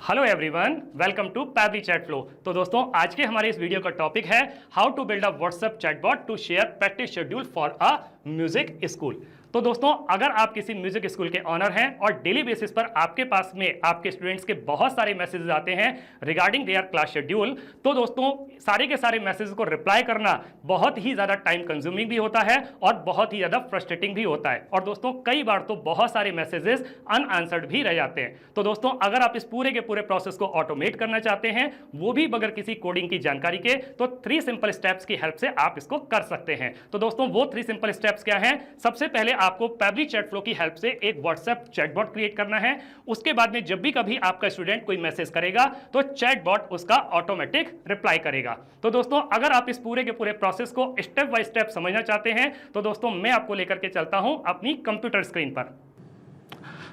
Hello everyone, welcome to Pabbly Chatflow. तो दोस्तों, आज के हमारे इस वीडियो का टॉपिक है how to build a WhatsApp chatbot to share practice schedule for a music school. तो दोस्तों, अगर आप किसी म्यूजिक स्कूल के ऑनर हैं और डेली बेसिस पर आपके पास में आपके स्टूडेंट्स के बहुत सारे मैसेजेस आते हैं रिगार्डिंग देयर क्लास शेड्यूल, तो दोस्तों सारे के सारे मैसेजेस को रिप्लाई करना बहुत ही ज़्यादा टाइम कंज्यूमिंग भी होता है और बहुत ही ज़्यादा फ्रस्ट्रेटिंग भी होता है। और दोस्तों कई बार तो बहुत सारे मैसेजेस अनआंसर्ड भी रह जाते हैं। तो दोस्तों, अगर आप इस पूरे के पूरे प्रोसेस को ऑटोमेट करना चाहते हैं, वो भी बगैर किसी कोडिंग की जानकारी के, तो 3 सिंपल स्टेप्स की हेल्प से आप इसको कर सकते हैं। तो दोस्तों, वो 3 सिंपल स्टेप्स क्या हैं? सबसे पहले आपको पैबली चैट फ्लो की हेल्प से एक व्हाट्सएप चैटबॉट क्रिएट करना है। उसके बाद में जब भी कभी आपका स्टूडेंट कोई मैसेज करेगा तो चैटबॉट उसका ऑटोमेटिक रिप्लाई करेगा। तो दोस्तों, अगर आप इस पूरे के पूरे प्रोसेस को स्टेप बाय स्टेप समझना चाहते हैं तो दोस्तों मैं आपको लेकर के चलता हूं अपनी कंप्यूटर स्क्रीन पर।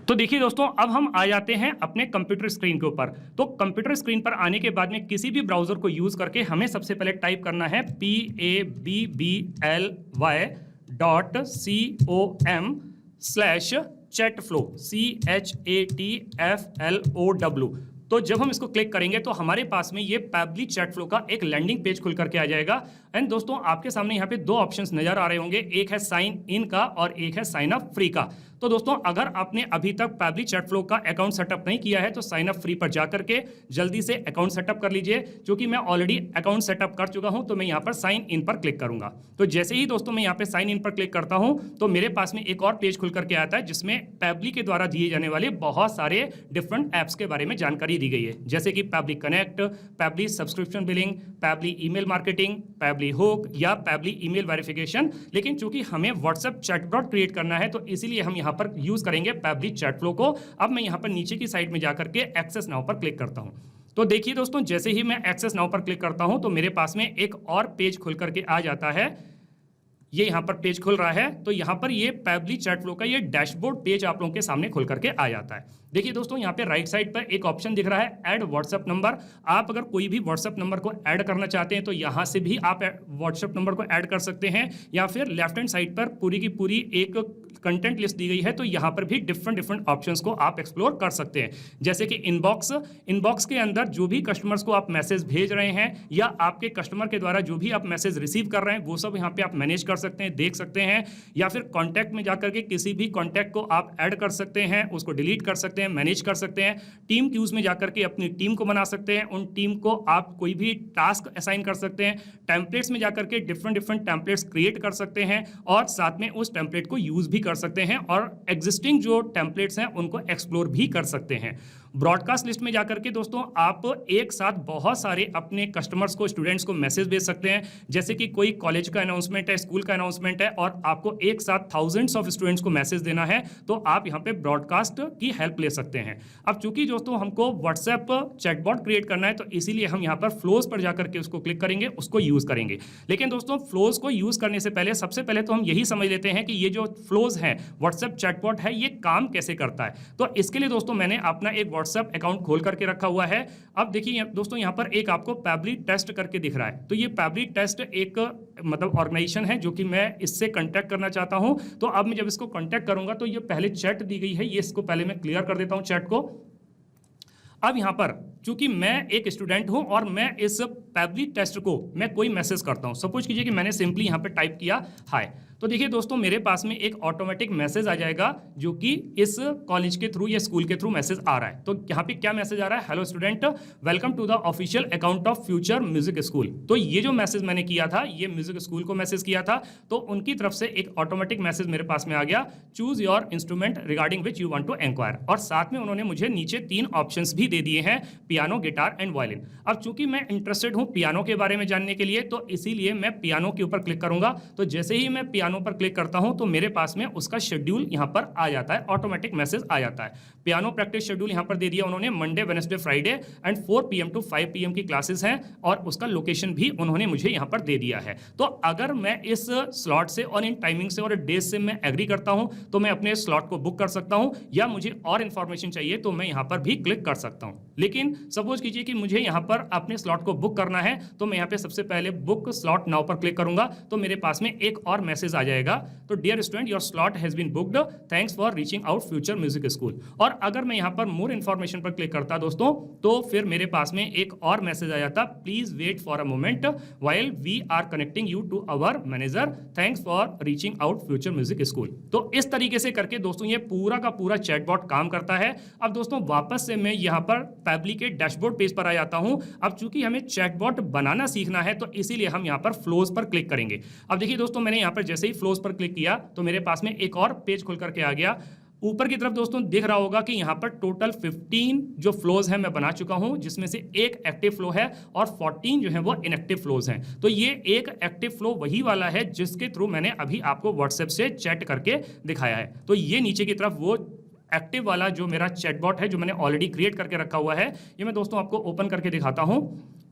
तो देखिए दोस्तों, अब हम आ जाते हैं अपने कंप्यूटर स्क्रीन के ऊपर। तो कंप्यूटर स्क्रीन पर आने के बाद में किसी भी ब्राउजर को यूज करके हमें सबसे पहले टाइप करना है pabbly.com/chatflow CHATFLOW। तो जब हम इसको क्लिक करेंगे तो हमारे पास में ये पैबली चैट फ्लो का एक लैंडिंग पेज खुल करके आ जाएगा। एंड दोस्तों, आपके सामने यहाँ पे 2 ऑप्शंस नजर आ रहे होंगे, एक है साइन इन का और एक है साइन अप फ्री का। तो दोस्तों, अगर आपने अभी तक पैबली चैट फ्लो का अकाउंट सेटअप नहीं किया है तो साइन अप फ्री पर जाकर के जल्दी से अकाउंट सेटअप कर लीजिए। क्योंकि मैं ऑलरेडी अकाउंट सेटअप कर चुका हूं, तो मैं यहाँ पर साइन इन पर क्लिक करूंगा। तो जैसे ही दोस्तों मैं यहाँ पे साइन इन पर क्लिक करता हूं तो मेरे पास में एक और पेज खुल करके आता है जिसमें पैबली के द्वारा दिए जाने वाले बहुत सारे डिफरेंट एप्स के बारे में जानकारी दी गई है, जैसे कि Pabbly connect, Pabbly subscription billing, Pabbly email marketing, Pabbly hook या पैबली ईमेल वेरिफिकेशन। लेकिन चूंकि हमें व्हाट्सएप चैटबॉट क्रिएट करना है तो इसीलिए हम यहाँ पर यूज करेंगे पैबली चैट फ्लो को। अब मैं यहाँ पर नीचे की साइड में जाकर के एक्सेस नाउ पर क्लिक करता हूँ। तो देखिए दोस्तों, जैसे ही मैं एक्सेस नाउ पर क्लिक करता हूं तो मेरे पास में एक और पेज खुल करके आ जाता है। ये यहाँ पर पेज खुल रहा है। तो यहाँ पर ये पैबली चैट फ्लो का ये डैशबोर्ड पेज आप लोगों के सामने खुल करके आ जाता है। देखिए दोस्तों, यहाँ पे राइट साइड पर एक ऑप्शन दिख रहा है ऐड व्हाट्सएप नंबर। आप अगर कोई भी व्हाट्सएप नंबर को ऐड करना चाहते हैं तो यहाँ से भी आप व्हाट्सएप नंबर को ऐड कर सकते हैं, या फिर लेफ्ट हैंड साइड पर पूरी की पूरी एक कंटेंट लिस्ट दी गई है। तो यहाँ पर भी डिफरेंट ऑप्शंस को आप एक्सप्लोर कर सकते हैं, जैसे कि इनबॉक्स के अंदर जो भी कस्टमर्स को आप मैसेज भेज रहे हैं या आपके कस्टमर के द्वारा जो भी आप मैसेज रिसीव कर रहे हैं वो सब यहाँ पे आप मैनेज कर सकते हैं, देख सकते हैं। या फिर कॉन्टैक्ट में जाकर के किसी भी कॉन्टैक्ट को आप ऐड कर सकते हैं, उसको डिलीट कर सकते हैं, मैनेज कर सकते हैं। टीम क्यूज में जाकर के अपनी टीम को बना सकते हैं, उन टीम को आप कोई भी टास्क असाइन कर सकते हैं। टेम्पलेट्स में जाकर के डिफरेंट टेम्पलेट्स क्रिएट कर सकते हैं और साथ में उस टेम्पलेट को यूज भी कर सकते हैं और एग्जिस्टिंग जो टेम्पलेट्स हैं उनको एक्सप्लोर भी कर सकते हैं। ब्रॉडकास्ट लिस्ट में जाकर के दोस्तों आप एक साथ बहुत सारे अपने कस्टमर्स को, स्टूडेंट्स को मैसेज भेज सकते हैं, जैसे कि कोई कॉलेज का अनाउंसमेंट है, स्कूल का अनाउंसमेंट है और आपको एक साथ थाउजेंड्स ऑफ स्टूडेंट्स को मैसेज देना है तो आप यहाँ पे ब्रॉडकास्ट की हेल्प ले सकते हैं। अब चूंकि दोस्तों हमको व्हाट्सएप चैटबॉट क्रिएट करना है तो इसीलिए हम यहाँ पर फ्लोज पर जाकर के उसको क्लिक करेंगे, उसको यूज करेंगे। लेकिन दोस्तों, फ्लोज को यूज करने से पहले सबसे पहले तो हम यही समझ लेते हैं कि ये जो फ्लोज है व्हाट्सएप चैटबॉट है ये काम कैसे करता है। तो इसके लिए दोस्तों मैंने अपना एक व्हाट्सएप अकाउंट खोल करके रखा हुआ है। अब देखिए दोस्तों, यहाँ पर एक आपको पैबली टेस्ट करके दिख रहा है। तो ये पैबली टेस्ट एक मतलब ऑर्गेनाइजेशन है जो कि मैं इससे कांटेक्ट करना चाहता हूं। तो अब मैं जब इसको कांटेक्ट करूंगा तो ये पहले चैट दी गई है, ये इसको पहले मैं क्लियर कर देता हूं चैट को। अब यहां पर चूंकि मैं एक स्टूडेंट हूं और मैं इस पैबली टेस्ट को मैं कोई मैसेज करता हूं, सपोज कीजिए कि मैंने सिंपली यहां पे टाइप किया हाय, तो देखिए दोस्तों मेरे पास में एक ऑटोमेटिक मैसेज आ जाएगा जो कि इस कॉलेज के थ्रू या स्कूल के थ्रू मैसेज आ रहा है। तो यहाँ पे क्या मैसेज आ रहा है? Hello student, welcome to the official account of future music school. तो ये जो मैसेज मैंने किया था ये म्यूजिक स्कूल को मैसेज किया था, तो उनकी तरफ से एक ऑटोमेटिक मैसेज मेरे पास में आ गया, choose your instrument regarding which you want to inquire. और साथ में उन्होंने मुझे नीचे 3 ऑप्शंस भी दे दिए हैं, पियानो, गिटार एंड वायलिन। अब चूंकि मैं इंटरेस्टेड हूं पियानो के बारे में जानने के लिए तो इसीलिए मैं पियानो के ऊपर क्लिक करूंगा। तो जैसे ही मैं पियानो पर क्लिक करता हूं तो मेरे पास में उसका शेड्यूल यहां पर आ जाता है, ऑटोमेटिक मैसेज आ जाता है। पियानो प्रैक्टिस शेड्यूल यहां पर दे दिया उन्होंने, Monday, Wednesday, Friday and 4 PM to 5 PM की क्लासेस हैं और उसका लोकेशन भी उन्होंने मुझे यहां पर दे दिया है। तो अगर मैं इस स्लॉट से और इन टाइमिंग से और डेज से मैं एग्री करता हूं तो मैं अपने स्लॉट को बुक कर सकता हूं, या मुझे और इंफॉर्मेशन चाहिए तो मैं यहां पर भी क्लिक कर सकता हूं। लेकिन सपोज कीजिए कि मुझे यहाँ पर अपने स्लॉट को बुक करना है, तो मैं यहाँ पे सबसे पहले बुक स्लॉट नाउ पर क्लिक करूंगा तो मेरे पास में एक और मैसेज आ जाएगा, तो dear student your slot has been booked, thanks for reaching out future music school. और अगर मैं यहाँ पर मोर इन्फॉर्मेशन पर क्लिक करता दोस्तों, तो फिर मेरे पास में एक और मैसेज आ जाता, please wait for a moment while we are connecting you to our manager, thanks for reaching out future music school. तो इस तरीके से करके दोस्तों ये पूरा का पूरा चैटबॉट काम करता है। अब दोस्तों वापस से मैं यहाँ पर पैबली के डैशबोर्ड पेज पर आ जाता हूं। अब चूंकि हमें चैटबॉट बनाना सीखना है, तो इसीलिए हम यहाँ पर फ्लोज पर क्लिक करेंगे। अब देखिए दोस्तों, मैंने यहाँ पर जैसे ही फ्लोज पर क्लिक किया तो मेरे पास में एक और पेज खुल करके आ गया। ऊपर की तरफ दोस्तों दिख रहा होगा कि यहाँ पर टोटल 15 जो फ्लोज हैं मैं बना चुका हूं, जिसमें से एक एक्टिव फ्लो है और 14 जो है वो इनएक्टिव फ्लोज हैं। तो ये एक एक्टिव फ्लो वही वाला है जिसके थ्रू मैंने अभी आपको व्हाट्सएप से चैट करके दिखाया है। तो ये नीचे की तरफ वो एक्टिव वाला जो मेरा चैटबॉट है जो मैंने ऑलरेडी क्रिएट करके रखा हुआ है, ये मैं दोस्तों आपको ओपन करके दिखाता हूं।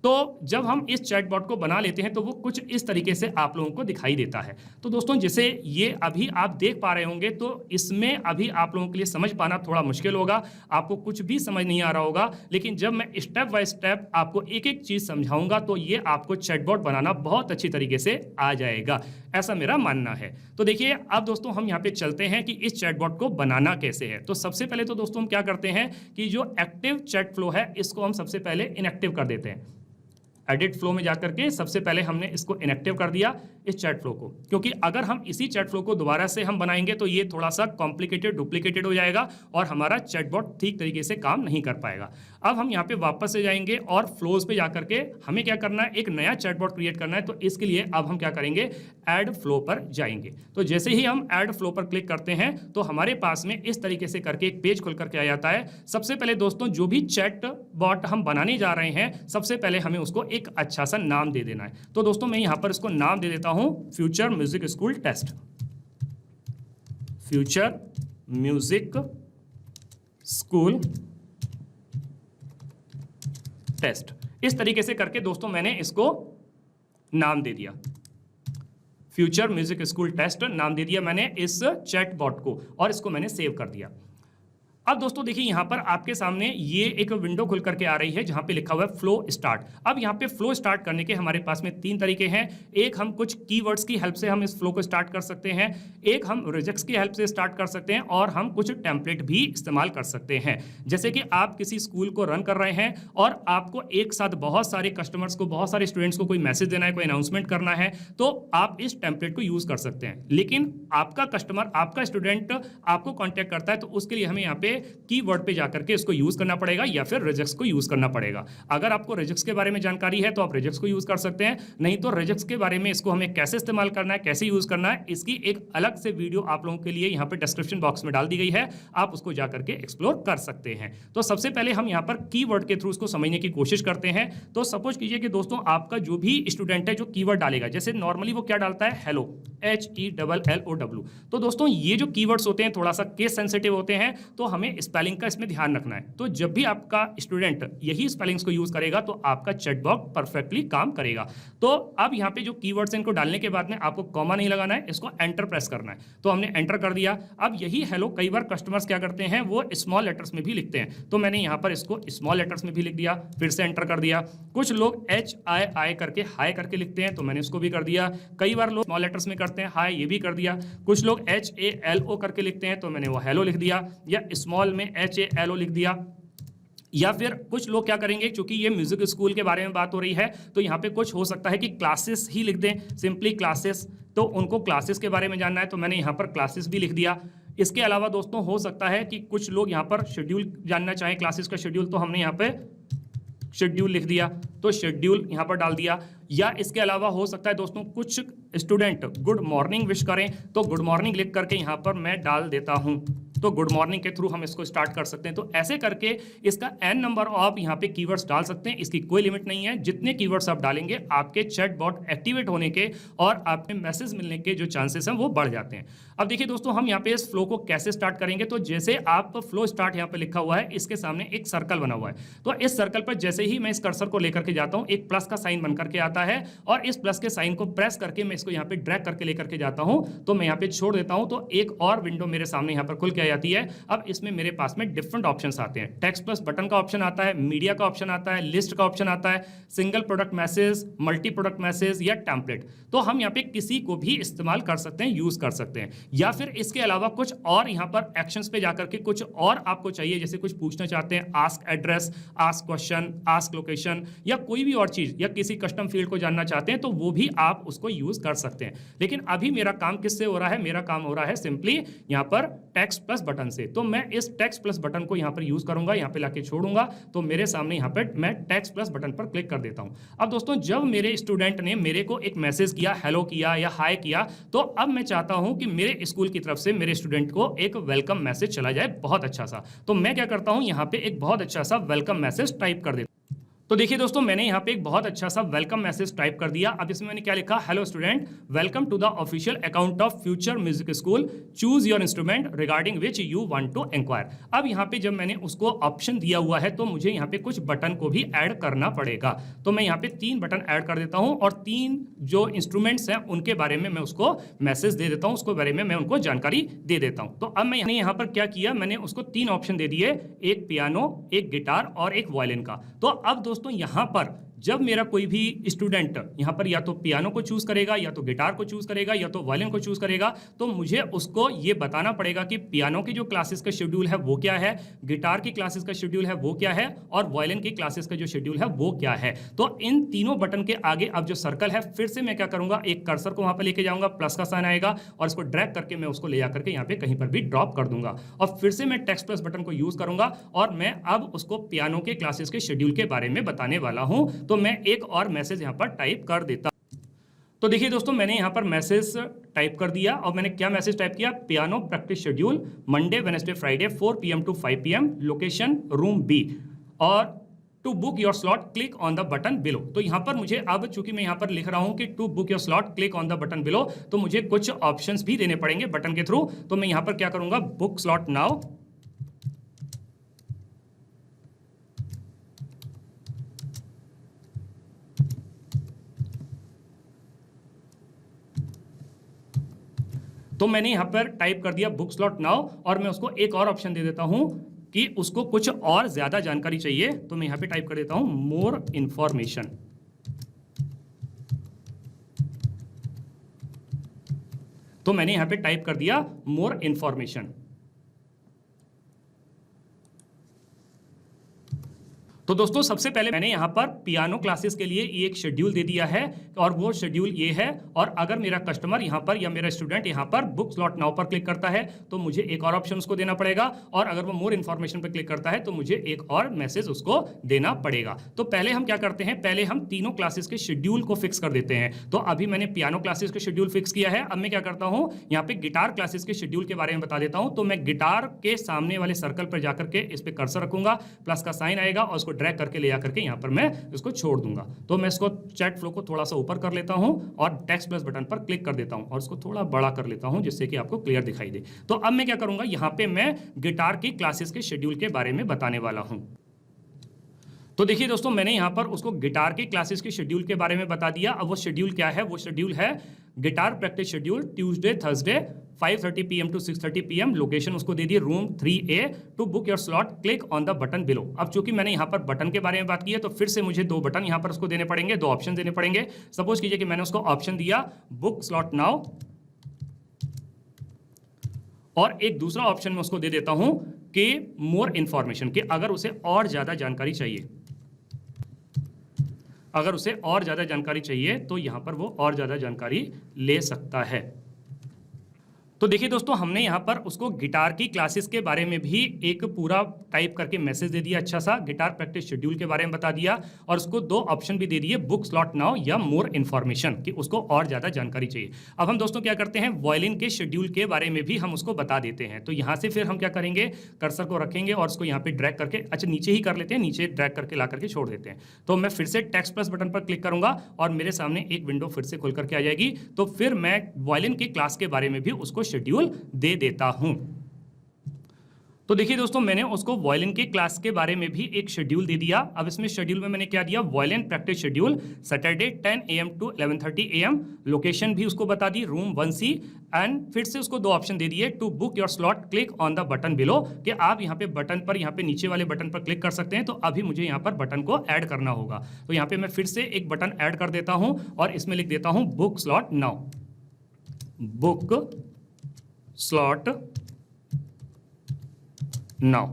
तो जब हम इस चैटबॉट को बना लेते हैं तो वो कुछ इस तरीके से आप लोगों को दिखाई देता है। तो दोस्तों जैसे ये अभी आप देख पा रहे होंगे, तो इसमें अभी आप लोगों के लिए समझ पाना थोड़ा मुश्किल होगा, आपको कुछ भी समझ नहीं आ रहा होगा, लेकिन जब मैं स्टेप बाय स्टेप आपको एक एक चीज समझाऊंगा तो ये आपको चैटबॉट बनाना बहुत अच्छी तरीके से आ जाएगा, ऐसा मेरा मानना है। तो देखिए अब दोस्तों हम यहाँ पे चलते हैं कि इस चैटबॉट को बनाना कैसे है। तो सबसे पहले तो दोस्तों हम क्या करते हैं कि जो एक्टिव चैट फ्लो है इसको हम सबसे पहले इनएक्टिव कर देते हैं। एडिट फ्लो में जाकर के सबसे पहले हमने इसको इनएक्टिव कर दिया इस चैट फ्लो को, क्योंकि अगर हम इसी चैट फ्लो को दोबारा से हम बनाएंगे तो ये थोड़ा सा कॉम्प्लिकेटेड डुप्लीकेटेड हो जाएगा और हमारा चैटबॉट ठीक तरीके से काम नहीं कर पाएगा। अब हम यहाँ पे वापस से जाएंगे और फ्लोज पे जाकर के हमें क्या करना है, एक नया चैटबॉट क्रिएट करना है। तो इसके लिए अब हम क्या करेंगे, ऐड फ्लो पर जाएंगे। तो जैसे ही हम ऐड फ्लो पर क्लिक करते हैं तो हमारे पास में इस तरीके से करके एक पेज खुल करके आ जाता है। सबसे पहले दोस्तों जो भी चैट बॉट हम बनाने जा रहे हैं, सबसे पहले हमें उसको एक अच्छा सा नाम दे देना है। तो दोस्तों मैं यहां पर इसको नाम दे देता हूं future music school test, future music school test. इस तरीके से करके दोस्तों मैंने इसको नाम दे दिया, फ्यूचर म्यूजिक स्कूल टेस्ट नाम दे दिया मैंने इस चैट बॉट को, और इसको मैंने सेव कर दिया। अब दोस्तों देखिए यहां पर आपके सामने ये एक विंडो खुल करके आ रही है जहां पे लिखा हुआ है फ्लो स्टार्ट। अब यहां पे फ्लो स्टार्ट करने के हमारे पास में 3 तरीके हैं। एक हम कुछ कीवर्ड्स की हेल्प से हम इस फ्लो को स्टार्ट कर सकते हैं, एक हम रिजेक्ट्स की हेल्प से स्टार्ट कर सकते हैं, और हम कुछ टेम्पलेट भी इस्तेमाल कर सकते हैं। जैसे कि आप किसी स्कूल को रन कर रहे हैं और आपको एक साथ बहुत सारे कस्टमर्स को, बहुत सारे स्टूडेंट्स को कोई मैसेज देना है, कोई अनाउंसमेंट करना है, तो आप इस टेम्पलेट को यूज कर सकते हैं। लेकिन आपका कस्टमर, आपका स्टूडेंट आपको कॉन्टैक्ट करता है तो उसके लिए हमें यहाँ पे कीवर्ड पे जाकर के इसको यूज करना पड़ेगा या फिर रिजेक्ट्स को यूज करना पड़ेगा। अगर आपको रिजेक्ट्स के बारे में जानकारी है तो आप रिजेक्ट्स को यूज कर सकते हैं, नहीं तो रिजेक्ट्स के बारे में इसको हमें कैसे इस्तेमाल करना है, कैसे यूज करना है, इसकी एक अलग से वीडियो आप लोगों के लिए यहाँ पे डिस्क्रिप्शन बॉक्स में डाल दी गई है, आप उसको जाकर के एक्सप्लोर कर सकते हैं। तो सबसे पहले हम यहाँ पर कीवर्ड के थ्रू उसको समझने की कोशिश करते हैं। तो सपोज कीजिए कि दोस्तों आपका जो भी स्टूडेंट है जो कीवर्ड डालेगा, जैसे नॉर्मली वो क्या डालता है, हेलो, HELLOW। तो दोस्तों ये जो कीवर्ड्स होते हैं थोड़ा सा केस सेंसिटिव होते हैं, तो हमें स्पेलिंग का इसमें ध्यान रखना है। तो जब भी आपका स्टूडेंट यही स्पेलिंग्स को यूज करेगा तो आपका चैटबॉट परफेक्टली काम करेगा। तो अब यहाँ पे जो कीवर्ड्स हैं इनको डालने के बाद में आपको कॉमा नहीं लगाना है, इसको एंटर प्रेस करना है। तो हमने एंटर कर दिया। अब यही हेलो कई बार कस्टमर्स क्या करते हैं, वो स्मॉल लेटर्स में भी लिखते हैं, तो मैंने यहाँ पर इसको स्मॉल लेटर्स में भी लिख दिया, फिर से एंटर कर दिया। कुछ लोग HII करके हाई करके लिखते हैं, तो मैंने इसको भी कर दिया। कई बार लोग स्मॉल लेटर्स में करते हैं हाई, ये भी कर दिया। कुछ लोग HALO करके लिखते हैं, तो मैंने वो हेलो लिख दिया, या स्मॉल में HALO लिख दिया। या फिर कुछ लोग क्या करेंगे, क्योंकि ये म्यूजिक स्कूल के बारे में बात हो रही है, तो यहाँ पे कुछ हो सकता है कि क्लासेस ही लिख दें, सिंपली क्लासेस, तो उनको क्लासेस के बारे में जानना है, तो मैंने यहाँ पर क्लासेस भी लिख दिया। इसके अलावा दोस्तों हो सकता है कि कुछ लोग यहाँ पर शेड्यूल जानना चाहें, क्लासेस का शेड्यूल, तो हमने यहाँ पे शेड्यूल लिख दिया, तो शेड्यूल यहाँ पर डाल दिया। या इसके अलावा हो सकता है दोस्तों कुछ स्टूडेंट गुड मॉर्निंग विश करें, तो गुड मॉर्निंग लिख करके यहाँ पर मैं डाल देता हूँ, तो गुड मॉर्निंग के थ्रू हम इसको स्टार्ट कर सकते हैं। तो ऐसे करके इसका n नंबर ऑफ यहाँ पे कीवर्ड्स डाल सकते हैं, इसकी कोई लिमिट नहीं है। जितने कीवर्ड्स आप डालेंगे आपके चैटबॉट एक्टिवेट होने के और आपके मैसेज मिलने के जो चांसेस हैं वो बढ़ जाते हैं। अब देखिए दोस्तों हम यहाँ पे इस फ्लो को कैसे स्टार्ट करेंगे। तो जैसे आप फ्लो स्टार्ट यहाँ पे लिखा हुआ है, इसके सामने एक सर्कल बना हुआ है, तो इस सर्कल पर जैसे ही मैं इस कर्सर को लेकर के जाता हूँ, एक प्लस का साइन बन करके आता है, और इस प्लस के साइन को प्रेस करके मैं इसको यहाँ पे ड्रैग करके लेकर के जाता हूँ, तो मैं यहाँ पे छोड़ देता हूँ, तो एक और विंडो मेरे सामने यहाँ पर खुल के आ जाती है। अब इसमें मेरे पास में डिफरेंट ऑप्शंस आते हैं। टेक्स्ट प्लस बटन का ऑप्शन आता है, मीडिया का ऑप्शन आता है, लिस्ट का ऑप्शन आता है, single product message, multi product message या टेम्पलेट। तो हम यहाँ पे किसी को भी इस्तेमाल कर सकते हैं, यूज कर सकते हैं। या फिर इसके अलावा कुछ और यहाँ पर एक्शंस पे जाकर के कुछ और आपको चाहिए, जैसे कुछ पूछना चाहते हैं, ask address, ask question, ask location या कोई भी और चीज, या किसी कस्टम फील्ड को जानना चाहते हैं, तो वो भी आप उसको यूज कर सकते हैं। लेकिन अभी मेरा काम किससे हो रहा है? मेरा काम हो रहा है सिंपली यहाँ पर टेक्स्ट प्लस बटन से। तो मैं इस टेक्स्ट प्लस बटन को यहाँ पर यूज करूंगा, यहाँ पे लाके छोड़ूंगा। तो मेरे सामने यहाँ पर मैं टेक्स्ट प्लस बटन पर क्लिक कर देता हूं। अब दोस्तों, जब मेरे स्टूडेंट ने मेरे को एक मैसेज किया, हेलो किया या हाय किया, तो अब मैं चाहता हूं कि मेरे स्कूल की तरफ से मेरे स्टूडेंट को एक वेलकम मैसेज चला जाए, बहुत अच्छा सा। तो मैं क्या करता हूं, यहाँ पे एक बहुत अच्छा सा वेलकम मैसेज टाइप कर देता हूं। तो देखिए दोस्तों, मैंने यहाँ पे एक बहुत अच्छा सा वेलकम मैसेज टाइप कर दिया। अब इसमें मैंने क्या लिखा? Hello student, welcome to the official account of future music school, choose your instrument regarding which you want to enquire. अब यहाँ पे जब मैंने उसको ऑप्शन दिया हुआ है, तो मुझे यहाँ पे कुछ बटन को भी ऐड करना पड़ेगा। तो मैं यहाँ पे 3 बटन ऐड कर देता हूँ और 3 जो इंस्ट्रूमेंट्स हैं उनके बारे में मैं उसको मैसेज दे देता हूँ, उसके बारे में मैं उनको जानकारी दे देता हूँ। तो अब मैंने यहाँ पर क्या किया, मैंने उसको 3 ऑप्शन दे दिए, एक पियानो, एक गिटार और एक वायलिन का। तो अब दोस्तों, यहाँ पर जब मेरा कोई भी स्टूडेंट यहाँ पर या तो पियानो को चूज करेगा, या तो गिटार को चूज करेगा, या तो वायलिन को चूज करेगा, तो मुझे उसको ये बताना पड़ेगा कि पियानो की जो क्लासेस का शेड्यूल है वो क्या है, गिटार की क्लासेस का शेड्यूल है वो क्या है, और वायलिन की क्लासेस का जो शेड्यूल है वो क्या है। तो इन तीनों बटन के आगे अब जो सर्कल है, फिर से मैं क्या करूंगा, एक कर्सर को वहां पर लेके जाऊंगा, प्लस का साइन आएगा, और इसको ड्रैग करके मैं उसको ले जाकर के यहाँ पे कहीं पर भी ड्रॉप कर दूंगा, और फिर से मैं टेक्स्ट प्लस बटन को यूज करूंगा, और मैं अब उसको पियानो के क्लासेस के शेड्यूल के बारे में बताने वाला हूं। तो मैं एक और मैसेज यहां पर टाइप कर देता। तो देखिए दोस्तों, मैंने यहां पर मैसेज टाइप कर दिया, और मैंने क्या मैसेज टाइप किया? Piano practice schedule Monday Wednesday Friday 4 PM to 5 PM, location room B, और to book your slot click on the button below. तो यहां पर मुझे अब, चूंकि मैं यहां पर लिख रहा हूं कि to book your slot click on the button below, तो मुझे कुछ ऑप्शंस भी देने पड़ेंगे बटन के थ्रू। तो मैं यहां पर क्या करूंगा, बुक स्लॉट नाउ, तो मैंने यहां पर टाइप कर दिया बुक स्लॉट नाउ, और मैं उसको एक और ऑप्शन दे देता हूं कि उसको कुछ और ज्यादा जानकारी चाहिए। तो मैं यहां पे टाइप कर देता हूं मोर इंफॉर्मेशन। तो मैंने यहां पे टाइप कर दिया मोर इंफॉर्मेशन। तो दोस्तों, सबसे पहले मैंने यहाँ पर पियानो क्लासेस के लिए एक शेड्यूल दे दिया है, और वो शेड्यूल ये है। और अगर मेरा कस्टमर यहाँ पर या मेरा स्टूडेंट यहाँ पर बुक स्लॉट नाउ पर क्लिक करता है, तो मुझे एक और ऑप्शन उसको देना पड़ेगा, और अगर वो मोर इन्फॉर्मेशन पर क्लिक करता है, तो मुझे एक और मैसेज उसको देना पड़ेगा। तो पहले हम क्या करते हैं, पहले हम तीनों क्लासेस के शेड्यूल को फिक्स कर देते हैं। तो अभी मैंने पियानो क्लासेस के शेड्यूल फिक्स किया है। अब मैं क्या करता हूँ, यहाँ पे गिटार क्लासेस के शेड्यूल के बारे में बता देता हूँ। तो मैं गिटार के सामने वाले सर्कल पर जाकर के इस पर कर्सर रखूंगा, प्लस का साइन आएगा, और उसको ड्रैग करके ले जाकर के यहाँ पर मैं इसको छोड़ दूंगा। तो मैं इसको चैट फ्लो को थोड़ा सा ऊपर कर लेता हूं, और टेक्स्ट प्लस बटन पर क्लिक कर देता हूं, और इसको थोड़ा बड़ा कर लेता हूं, जिससे कि आपको क्लियर दिखाई दे। तो अब मैं क्या करूंगा, यहाँ पे मैं गिटार की क्लासेस के शेड्यूल के बारे में बताने वाला हूं। तो देखिए दोस्तों, मैंने यहाँ पर उसको गिटार की क्लासेस के शेड्यूल के बारे में बता दिया। अब वो शेड्यूल क्या है, वो शेड्यूल है guitar practice schedule Tuesday Thursday 5:30 PM to 6:30 PM, location उसको दे दी room 3A, to book your slot click on the button below. अब चूंकि मैंने यहाँ पर बटन के बारे में बात की है, तो फिर से मुझे 2 बटन यहाँ पर उसको देने पड़ेंगे, 2 ऑप्शन देने पड़ेंगे। सपोज कीजिए कि मैंने उसको ऑप्शन दिया बुक स्लॉट नाउ, और एक दूसरा ऑप्शन में उसको दे देता हूं कि मोर इंफॉर्मेशन, कि अगर उसे और ज्यादा जानकारी चाहिए, अगर उसे और ज्यादा जानकारी चाहिए, तो यहां पर वो और ज्यादा जानकारी ले सकता है। तो देखिए दोस्तों, हमने यहाँ पर उसको गिटार की क्लासेस के बारे में भी एक पूरा टाइप करके मैसेज दे दिया, अच्छा सा गिटार प्रैक्टिस शेड्यूल के बारे में बता दिया, और उसको 2 ऑप्शन भी दे दिए, बुक स्लॉट नाउ या मोर इन्फॉर्मेशन, कि उसको और ज़्यादा जानकारी चाहिए। अब हम दोस्तों क्या करते हैं, वायलिन के शेड्यूल के बारे में भी हम उसको बता देते हैं। तो यहाँ से फिर हम क्या करेंगे, कर्सर को रखेंगे और उसको यहाँ पे ड्रैग करके, अच्छा नीचे ही कर लेते हैं, नीचे ड्रैग करके ला करके छोड़ देते हैं। तो मैं फिर से टेक्स्ट प्लस बटन पर क्लिक करूंगा, और मेरे सामने एक विंडो फिर से खुल करके आ जाएगी। तो फिर मैं वायलिन की क्लास के बारे में भी उसको शेड्यूल दे देता हूं। तो देखिए दोस्तों, मैंने उसको वायलिन के क्लास के बारे में भी एक शेड्यूल दे दिया। अब इसमें शेड्यूल में मैंने क्या दिया, violin practice schedule Saturday 10 AM to 11:30 AM, location भी उसको बता दी रूम 1C, एंड फिर से उसको दो ऑप्शन दे दिए, to book your slot click on the button below, कि आप यहाँ पे बटन पर, यहाँ पे नीचे वाले बटन पर क्लिक कर सकते हैं। तो अभी मुझे यहाँ पर बटन को ऐड करना होगा, तो यहाँ पे मैं फिर से एक बटन ऐड कर देता हूँ और इसमें लिख देता हूँ book slot now, book slot now,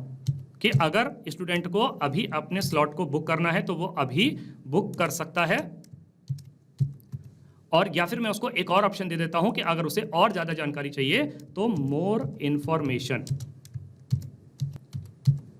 कि अगर स्टूडेंट को अभी अपने स्लॉट को बुक करना है तो वो अभी बुक कर सकता है। और या फिर मैं उसको एक और ऑप्शन दे देता हूं कि अगर उसे और ज्यादा जानकारी चाहिए तो मोर इंफॉर्मेशन,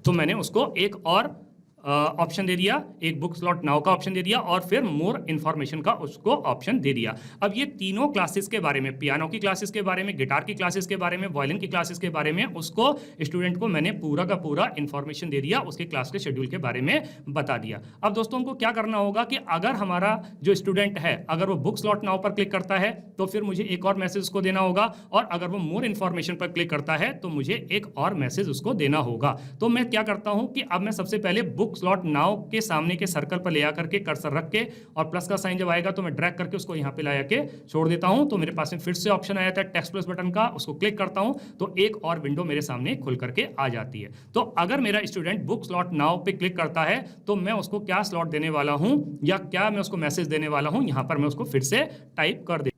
तो मैंने उसको एक और ऑप्शन दे दिया, एक बुक स्लॉट नाउ का ऑप्शन दे दिया और फिर मोर इन्फॉर्मेशन का उसको ऑप्शन दे दिया। अब ये तीनों क्लासेस के बारे में, पियानो की क्लासेस के बारे में, गिटार की क्लासेस के बारे में, वायलिन की क्लासेस के बारे में उसको, स्टूडेंट को मैंने पूरा का पूरा इन्फॉर्मेशन दे दिया, उसके क्लास के शेड्यूल के बारे में बता दिया। अब दोस्तों हमको क्या करना होगा कि अगर हमारा जो स्टूडेंट है अगर वो बुक स्लॉट नाउ पर क्लिक करता है तो फिर मुझे एक और मैसेज उसको देना होगा, और अगर वो मोर इन्फॉर्मेशन पर क्लिक करता है तो मुझे एक और मैसेज उसको देना होगा। तो मैं क्या करता हूं कि अब मैं सबसे पहले बुक स्लॉट नाउ के सामने के सर्कल पर ले आकर के कर्सर रख के, और प्लस का साइन जब आएगा तो मैं ड्रैग करके उसको यहाँ पे ला के छोड़ देता हूं। तो मेरे पास में फिर से ऑप्शन आया था टेक्स्ट प्लस बटन का, उसको क्लिक करता हूं तो एक और विंडो मेरे सामने खुल करके आ जाती है। तो अगर मेरा स्टूडेंट बुक स्लॉट नाउ पे क्लिक करता है तो मैं उसको क्या स्लॉट देने वाला हूं या क्या मैं उसको मैसेज देने वाला हूं, यहां पर मैं उसको फिर से टाइप कर दे।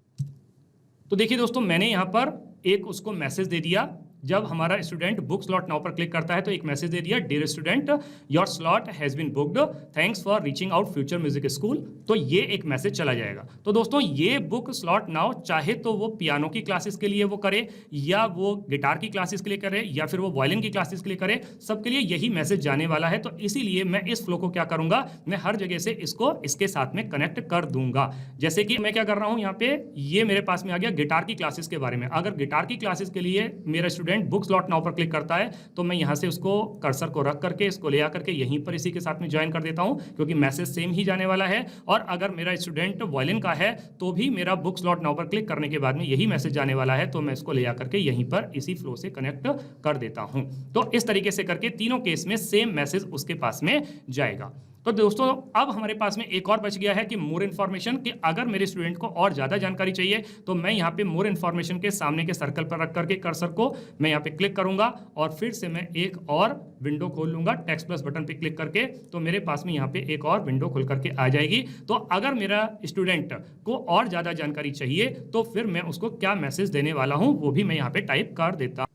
तो देखिए दोस्तों, मैंने यहां पर एक उसको मैसेज दे दिया। जब हमारा स्टूडेंट बुक स्लॉट नाउ पर क्लिक करता है तो एक मैसेज दे दिया, dear student your slot has been booked, thanks for reaching out future music school. तो ये एक मैसेज चला जाएगा। तो दोस्तों ये बुक स्लॉट नाउ चाहे तो वो पियानो की क्लासेस के लिए वो करे, या वो गिटार की क्लासेस के लिए करे, या फिर वो वायलिन की क्लासेस के लिए करे, सबके लिए यही मैसेज जाने वाला है। तो इसीलिए मैं इस फ्लो को क्या करूंगा, मैं हर जगह से इसको इसके साथ में कनेक्ट कर दूंगा। जैसे कि मैं क्या कर रहा हूं, यहाँ पे ये मेरे पास में आ गया गिटार की क्लासेस के बारे में। अगर गिटार की क्लासेस के लिए मेरा स्टूडेंट बुक स्लॉट नाउ पर क्लिक करता है तो मैं यहां से उसको कर्सर को रख करके इसको ले आकर के यहीं पर इसी के साथ में ज्वाइन कर देता हूं, क्योंकि मैसेज सेम ही जाने वाला है। और अगर मेरा स्टूडेंट वायलिन का है तो भी मेरा बुक स्लॉट नाउ पर क्लिक करने के बाद में यही मैसेज जाने वाला है, तो मैं इसको ले आकर के यहीं पर इसी फ्लो से कनेक्ट कर देता हूं। तो इस तरीके से करके तीनों केस में सेम मैसेज उसके पास में जाएगा। तो दोस्तों अब हमारे पास में एक और बच गया है कि मोर इन्फॉर्मेशन, कि अगर मेरे स्टूडेंट को और ज़्यादा जानकारी चाहिए तो मैं यहाँ पे मोर इन्फॉर्मेशन के सामने के सर्कल पर रख करके कर्सर को मैं यहाँ पे क्लिक करूंगा और फिर से मैं एक और विंडो खोल लूंगा टेक्स्ट प्लस बटन पे क्लिक करके, तो मेरे पास में यहाँ पे एक और विंडो खुल करके आ जाएगी। तो अगर मेरा स्टूडेंट को और ज़्यादा जानकारी चाहिए तो फिर मैं उसको क्या मैसेज देने वाला हूँ वो भी मैं यहाँ पे टाइप कर देता।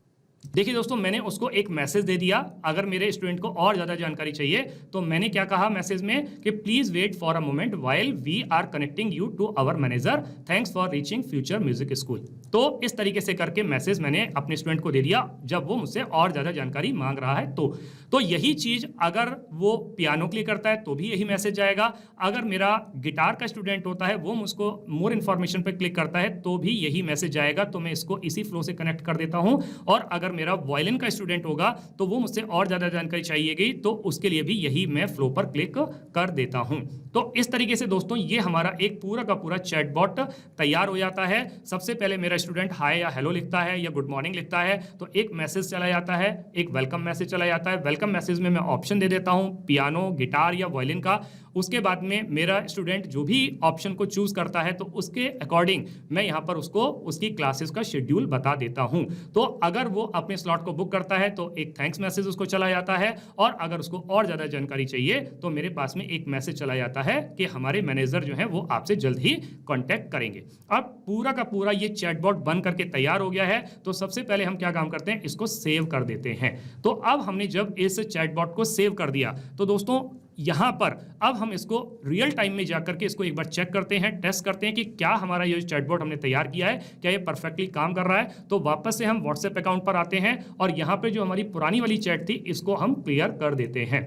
देखिए दोस्तों, मैंने उसको एक मैसेज दे दिया। अगर मेरे स्टूडेंट को और ज़्यादा जानकारी चाहिए तो मैंने क्या कहा मैसेज में कि please wait for a moment while we are connecting you to our manager, thanks for reaching future music school. तो इस तरीके से करके मैसेज मैंने अपने स्टूडेंट को दे दिया जब वो मुझसे और ज़्यादा जानकारी मांग रहा है। तो यही चीज़ अगर वो पियानो के लिए करता है तो भी यही मैसेज जाएगा। अगर मेरा गिटार का स्टूडेंट होता है वो मुझको मोर इन्फॉर्मेशन पर क्लिक करता है तो भी यही मैसेज जाएगा। तो मैं इसको इसी फ्लो से कनेक्ट कर देता हूँ। और अगर मेरा वायलिन का स्टूडेंट होगा तो वो मुझसे और ज़्यादा जानकारी चाहिएगी तो उसके लिए भी यही मैं फ्लो पर क्लिक कर देता हूँ। तो इस तरीके से दोस्तों ये हमारा एक पूरा का पूरा चैटबॉट तैयार हो जाता है। सबसे पहले मेरा स्टूडेंट हाय या हेलो लिखता है या गुड मॉर्निंग लिखता है तो एक मैसेज चला जाता है, एक वेलकम मैसेज चला जाता है। वेलकम मैसेज में मैं ऑप्शन दे देता हूँ पियानो, गिटार या वायलिन का। उसके बाद में मेरा स्टूडेंट जो भी ऑप्शन को चूज करता है तो उसके अकॉर्डिंग मैं यहाँ पर उसको उसकी क्लासेस का शेड्यूल बता देता हूँ। तो अगर वो अपने स्लॉट को बुक करता है तो एक थैंक्स मैसेज उसको चला जाता है, और अगर उसको और ज़्यादा जानकारी चाहिए तो मेरे पास में एक मैसेज चला जाता है कि हमारे मैनेजर जो है वो आपसे जल्द ही कॉन्टैक्ट करेंगे। अब पूरा का पूरा ये चैटबॉट बन करके तैयार हो गया है। तो सबसे पहले हम क्या काम करते हैं, इसको सेव कर देते हैं। तो अब हमने जब इस चैटबॉट को सेव कर दिया तो दोस्तों यहाँ पर अब हम इसको रियल टाइम में जाकर के इसको एक बार चेक करते हैं, टेस्ट करते हैं कि क्या हमारा ये चैटबॉट हमने तैयार किया है क्या ये परफेक्टली काम कर रहा है। तो वापस से हम व्हाट्सएप अकाउंट पर आते हैं और यहाँ पे जो हमारी पुरानी वाली चैट थी इसको हम क्लियर कर देते हैं।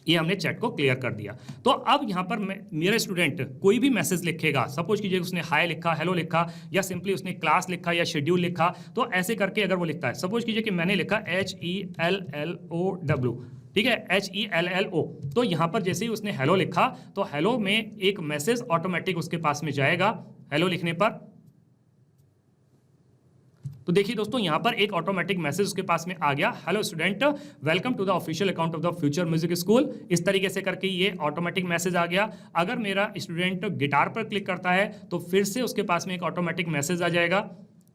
ये हमने चैट को क्लियर कर दिया। तो अब यहाँ पर मेरा स्टूडेंट कोई भी मैसेज लिखेगा, सपोज कीजिए उसने हाय लिखा, हेलो लिखा, या सिंपली उसने क्लास लिखा या शेड्यूल लिखा, तो ऐसे करके अगर वो लिखता है, सपोज कीजिए कि मैंने लिखा HELLOW, ठीक है, HELLO, तो यहाँ पर जैसे ही उसने हेलो लिखा तो हेलो में एक मैसेज ऑटोमेटिक उसके पास में जाएगा। हेलो लिखने पर तो देखिए दोस्तों यहाँ पर एक ऑटोमेटिक मैसेज उसके पास में आ गया, hello student, welcome to the official account of the future music school. इस तरीके से करके ये ऑटोमेटिक मैसेज आ गया। अगर मेरा स्टूडेंट गिटार पर क्लिक करता है तो फिर से उसके पास में एक ऑटोमेटिक मैसेज आ जाएगा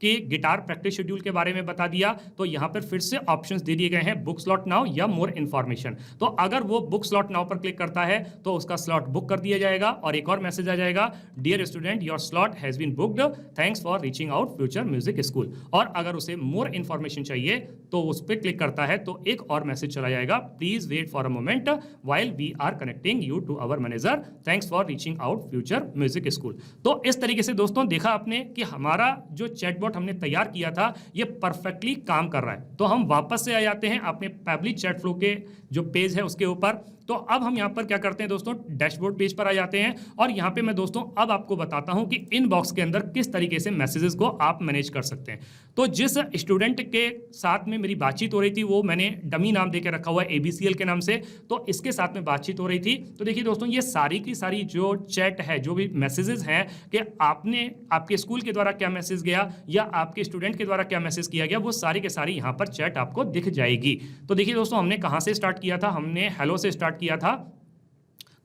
कि गिटार प्रैक्टिस शेड्यूल के बारे में बता दिया। तो यहाँ पर फिर से ऑप्शंस दे दिए गए हैं, बुक स्लॉट नाउ या मोर इन्फॉर्मेशन। तो अगर वो बुक स्लॉट नाउ पर क्लिक करता है तो उसका स्लॉट बुक कर दिया जाएगा और एक और मैसेज आ जाएगा, dear student your slot has been booked, thanks for reaching out future music school. और अगर उसे मोर इन्फॉर्मेशन चाहिए तो उस पर क्लिक करता है तो एक और मैसेज चला जाएगा, please wait for a moment while we are connecting you to our manager, thanks for reaching out future music school. तो इस तरीके से दोस्तों देखा आपने कि हमारा जो चैटबॉट हमने तैयार किया था ये परफेक्टली काम कर रहा है। तो हम वापस से आ जाते हैं अपने पैबली चैट फ्लो के जो पेज है उसके ऊपर। तो अब हम यहां पर क्या करते हैं दोस्तों, डैशबोर्ड पेज पर आ जाते हैं और यहां पे मैं दोस्तों अब आपको बताता हूं कि इनबॉक्स के अंदर किस तरीके से मैसेजेस को आप मैनेज कर सकते हैं। तो जिस स्टूडेंट के साथ में मेरी बातचीत हो रही थी वो मैंने डमी नाम देकर रखा हुआ है ABCL के नाम से, तो इसके साथ में बातचीत हो रही थी। तो देखिए दोस्तों ये सारी की सारी जो चैट है, जो भी मैसेजेस हैं कि आपने आपके स्कूल के द्वारा क्या मैसेज गया या आपके स्टूडेंट के द्वारा क्या मैसेज किया गया, वो सारी के सारी यहाँ पर चैट आपको दिख जाएगी। तो देखिए दोस्तों हमने कहाँ से स्टार्ट किया था, हमने हेलो से स्टार्ट किया था।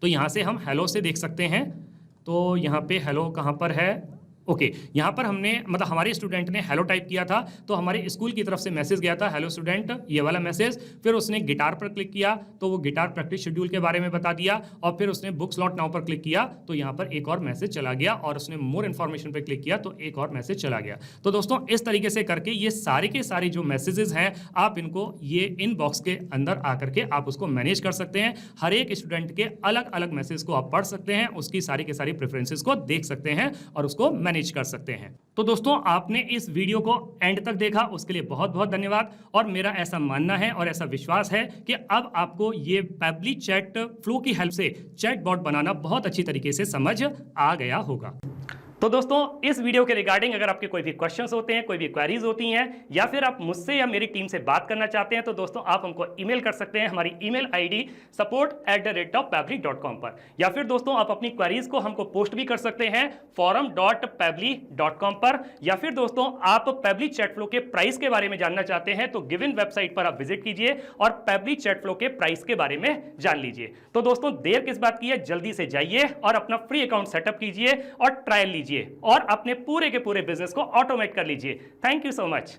तो यहाँ से हम हेलो से देख सकते हैं। तो यहाँ पे हेलो कहाँ पर है, ओके यहाँ पर हमने मतलब हमारे स्टूडेंट ने हेलो टाइप किया था तो हमारे स्कूल की तरफ से मैसेज गया था, हेलो स्टूडेंट, ये वाला मैसेज। फिर उसने गिटार पर क्लिक किया तो वो गिटार प्रैक्टिस शेड्यूल के बारे में बता दिया और फिर उसने बुक स्लॉट नाउ पर क्लिक किया तो यहाँ पर एक और मैसेज चला गया और उसने मोर इन्फॉर्मेशन पर क्लिक किया तो एक और मैसेज चला गया। तो दोस्तों इस तरीके से करके ये सारे के सारे जो मैसेजेस हैं आप इनको ये इनबॉक्स के अंदर आकर के आप उसको मैनेज कर सकते हैं। हर एक स्टूडेंट के अलग अलग मैसेज को आप पढ़ सकते हैं, उसकी सारी के सारी प्रेफरेंसेस को देख सकते हैं और उसको मैनेज कर सकते हैं। तो दोस्तों आपने इस वीडियो को एंड तक देखा उसके लिए बहुत बहुत धन्यवाद। और मेरा ऐसा मानना है और ऐसा विश्वास है कि अब आपको ये पैबली चैट फ्लो की हेल्प से चैट बॉट बनाना बहुत अच्छी तरीके से समझ आ गया होगा। तो दोस्तों इस वीडियो के रिगार्डिंग अगर आपके कोई भी क्वेश्चंस होते हैं, कोई भी क्वेरीज होती हैं या फिर आप मुझसे या मेरी टीम से बात करना चाहते हैं तो दोस्तों आप हमको ईमेल कर सकते हैं हमारी ईमेल आईडी support@pebly.com पर, या फिर दोस्तों आप अपनी क्वेरीज को हमको पोस्ट भी कर सकते हैं forum.pebly.com पर, या फिर दोस्तों आप पैबली चैट फ्लो के प्राइस के बारे में जानना चाहते हैं तो गिवन वेबसाइट पर आप विजिट कीजिए और पैबली चैट फ्लो के प्राइस के बारे में जान लीजिए। तो दोस्तों देर किस बात की है, जल्दी से जाइए और अपना फ्री अकाउंट सेटअप कीजिए और ट्रायल लीजिए और अपने पूरे के पूरे बिजनेस को ऑटोमेट कर लीजिए। Thank you so much.